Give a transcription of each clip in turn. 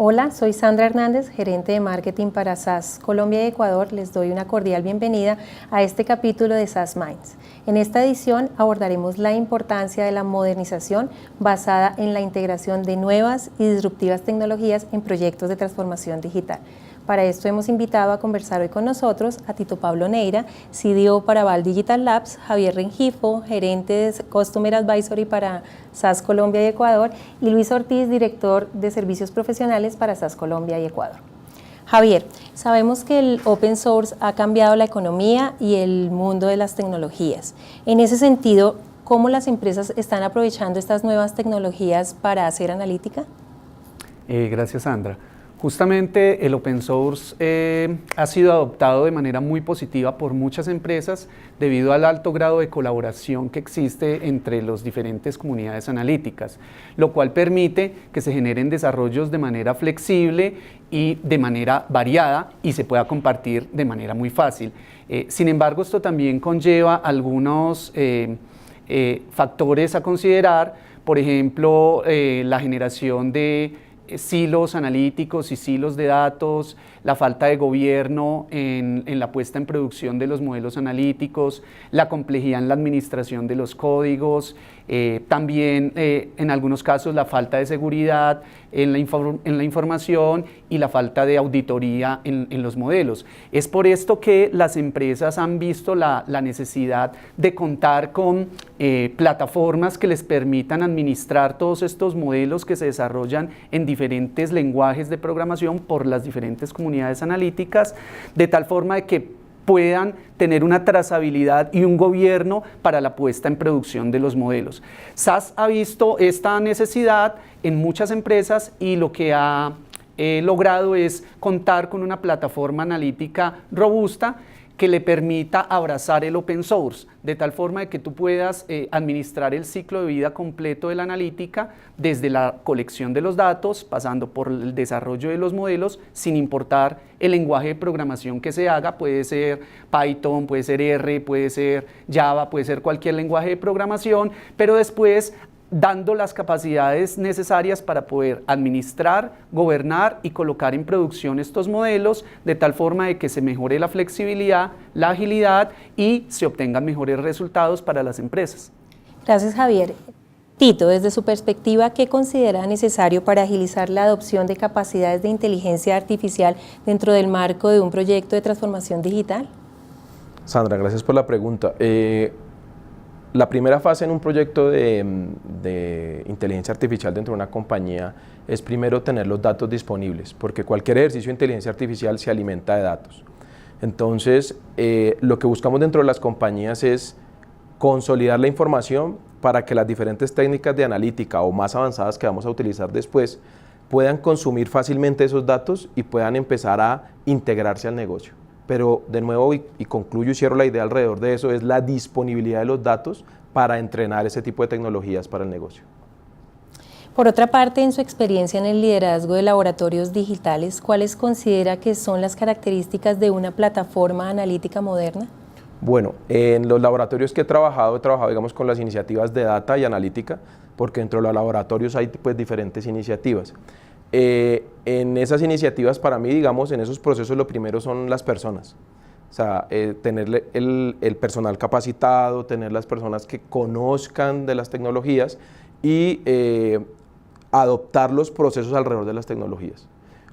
Hola, soy Sandra Hernández, gerente de marketing para SAS Colombia y Ecuador. Les doy una cordial bienvenida a este capítulo de SAS Minds. En esta edición abordaremos la importancia de la modernización basada en la integración de nuevas y disruptivas tecnologías en proyectos de transformación digital. Para esto hemos invitado a conversar hoy con nosotros a Tito Pablo Neira, CDO para Val Digital Labs, Javier Rengifo, gerente de Customer Advisory para SAS Colombia y Ecuador, y Luis Ortiz, director de servicios profesionales para SAS Colombia y Ecuador. Javier, sabemos que el open source ha cambiado la economía y el mundo de las tecnologías. En ese sentido, ¿cómo las empresas están aprovechando estas nuevas tecnologías para hacer analítica? Gracias, Sandra. Justamente el open source ha sido adoptado de manera muy positiva por muchas empresas debido al alto grado de colaboración que existe entre las diferentes comunidades analíticas, lo cual permite que se generen desarrollos de manera flexible y de manera variada y se pueda compartir de manera muy fácil. Sin embargo, esto también conlleva algunos factores a considerar, por ejemplo, la generación de silos analíticos y silos de datos, la falta de gobierno en la puesta en producción de los modelos analíticos, la complejidad en la administración de los códigos, también en algunos casos la falta de seguridad en la información y la falta de auditoría en los modelos. Es por esto que las empresas han visto la necesidad de contar con plataformas que les permitan administrar todos estos modelos que se desarrollan en diferentes lenguajes de programación por las diferentes comunidades analíticas, de tal forma de que puedan tener una trazabilidad y un gobierno para la puesta en producción de los modelos. SAS ha visto esta necesidad en muchas empresas y lo que ha logrado es contar con una plataforma analítica robusta que le permita abrazar el open source, de tal forma de que tú puedas administrar el ciclo de vida completo de la analítica, desde la colección de los datos, pasando por el desarrollo de los modelos, sin importar el lenguaje de programación que se haga. Puede ser Python, puede ser R, puede ser Java, puede ser cualquier lenguaje de programación, pero después dando las capacidades necesarias para poder administrar, gobernar y colocar en producción estos modelos de tal forma de que se mejore la flexibilidad, la agilidad y se obtengan mejores resultados para las empresas. Gracias, Javier. Tito, desde su perspectiva, ¿qué considera necesario para agilizar la adopción de capacidades de inteligencia artificial dentro del marco de un proyecto de transformación digital? Sandra, gracias por la pregunta. La primera fase en un proyecto de inteligencia artificial dentro de una compañía es primero tener los datos disponibles, porque cualquier ejercicio de inteligencia artificial se alimenta de datos. Entonces, lo que buscamos dentro de las compañías es consolidar la información para que las diferentes técnicas de analítica o más avanzadas que vamos a utilizar después puedan consumir fácilmente esos datos y puedan empezar a integrarse al negocio. Pero de nuevo, y concluyo y cierro la idea alrededor de eso, es la disponibilidad de los datos para entrenar ese tipo de tecnologías para el negocio. Por otra parte, en su experiencia en el liderazgo de laboratorios digitales, ¿cuáles considera que son las características de una plataforma analítica moderna? Bueno, en los laboratorios que he trabajado digamos con las iniciativas de data y analítica, porque dentro de los laboratorios hay pues diferentes iniciativas. En esas iniciativas, para mí, digamos, en esos procesos lo primero son las personas. O sea, tener el personal capacitado, tener las personas que conozcan de las tecnologías y adoptar los procesos alrededor de las tecnologías.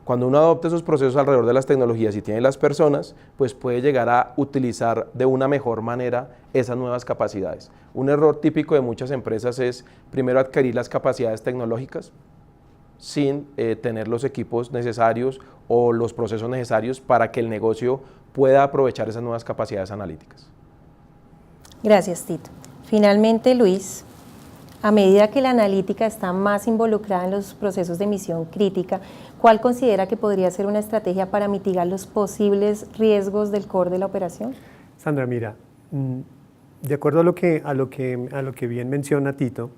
Cuando uno adopta esos procesos alrededor de las tecnologías y tiene las personas, pues puede llegar a utilizar de una mejor manera esas nuevas capacidades. Un error típico de muchas empresas es primero adquirir las capacidades tecnológicas sin tener los equipos necesarios o los procesos necesarios para que el negocio pueda aprovechar esas nuevas capacidades analíticas. Gracias, Tito. Finalmente, Luis, a medida que la analítica está más involucrada en los procesos de misión crítica, ¿cuál considera que podría ser una estrategia para mitigar los posibles riesgos del core de la operación? Sandra, mira, De acuerdo a lo que bien menciona Tito,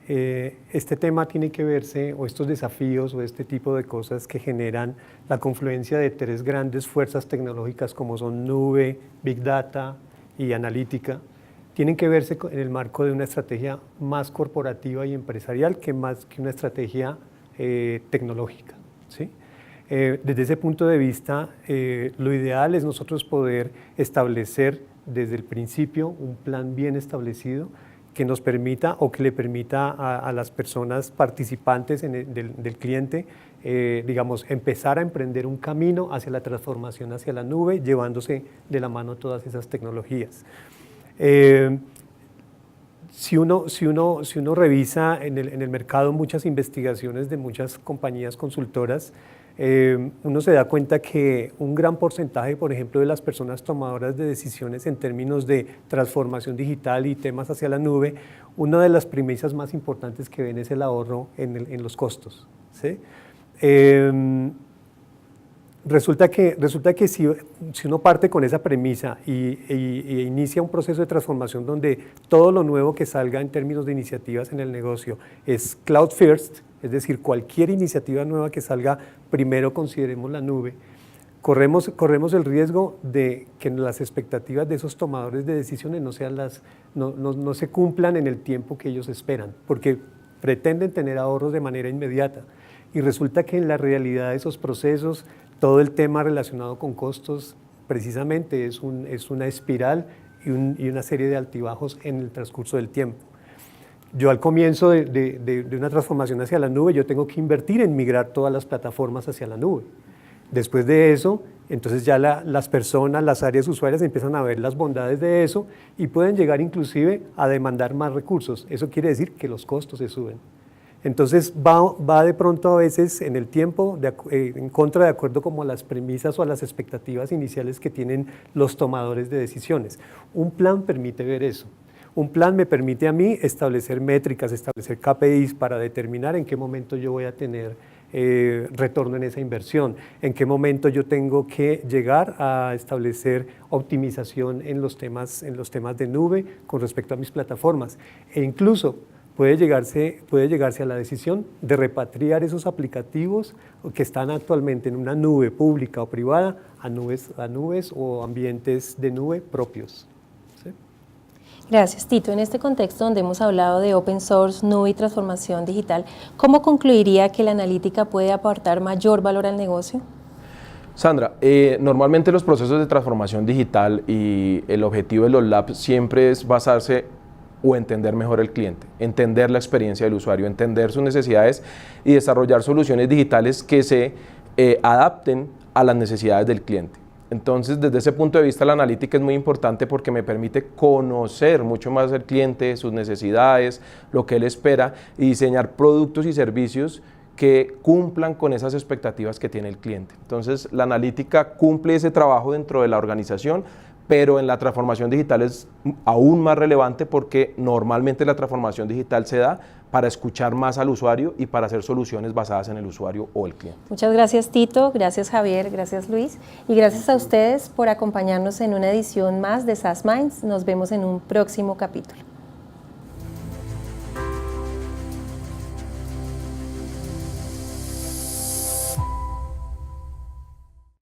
este tema tiene que verse, o estos desafíos, o este tipo de cosas que generan la confluencia de tres grandes fuerzas tecnológicas como son nube, Big Data y analítica, tienen que verse en el marco de una estrategia más corporativa y empresarial que más que una estrategia tecnológica, ¿sí? Desde ese punto de vista, lo ideal es nosotros poder establecer desde el principio un plan bien establecido que nos permita o que le permita a las personas participantes del cliente, digamos, empezar a emprender un camino hacia la transformación hacia la nube, llevándose de la mano todas esas tecnologías. Si uno revisa en el mercado muchas investigaciones de muchas compañías consultoras, uno se da cuenta que un gran porcentaje, por ejemplo, de las personas tomadoras de decisiones en términos de transformación digital y temas hacia la nube, una de las premisas más importantes que ven es el ahorro en los costos, ¿sí? Resulta que si uno parte con esa premisa y inicia un proceso de transformación donde todo lo nuevo que salga en términos de iniciativas en el negocio es cloud first, es decir, cualquier iniciativa nueva que salga, primero consideremos la nube, corremos el riesgo de que las expectativas de esos tomadores de decisiones no se cumplan en el tiempo que ellos esperan, porque pretenden tener ahorros de manera inmediata. Y resulta que en la realidad de esos procesos, todo el tema relacionado con costos precisamente es una espiral y una serie de altibajos en el transcurso del tiempo. Yo al comienzo de una transformación hacia la nube, yo tengo que invertir en migrar todas las plataformas hacia la nube. Después de eso, entonces ya las personas, las áreas usuarias empiezan a ver las bondades de eso y pueden llegar inclusive a demandar más recursos. Eso quiere decir que los costos se suben. Entonces va de pronto a veces en el tiempo en contra de acuerdo como a las premisas o a las expectativas iniciales que tienen los tomadores de decisiones. Un plan permite ver eso. Un plan me permite a mí establecer métricas, establecer KPIs para determinar en qué momento yo voy a tener retorno en esa inversión, en qué momento yo tengo que llegar a establecer optimización en los temas de nube con respecto a mis plataformas. E incluso puede llegarse a la decisión de repatriar esos aplicativos que están actualmente en una nube pública o privada a nubes o ambientes de nube propios. ¿Sí? Gracias, Tito. En este contexto donde hemos hablado de open source, nube y transformación digital, ¿cómo concluiría que la analítica puede aportar mayor valor al negocio? Sandra, normalmente los procesos de transformación digital y el objetivo de los labs siempre es basarse o entender mejor el cliente, entender la experiencia del usuario, entender sus necesidades y desarrollar soluciones digitales que se adapten a las necesidades del cliente. Entonces, desde ese punto de vista, la analítica es muy importante porque me permite conocer mucho más al cliente, sus necesidades, lo que él espera y diseñar productos y servicios que cumplan con esas expectativas que tiene el cliente. Entonces, la analítica cumple ese trabajo dentro de la organización, pero en la transformación digital es aún más relevante porque normalmente la transformación digital se da para escuchar más al usuario y para hacer soluciones basadas en el usuario o el cliente. Muchas gracias, Tito, gracias, Javier, gracias, Luis, y gracias a ustedes por acompañarnos en una edición más de SaaS Minds. Nos vemos en un próximo capítulo.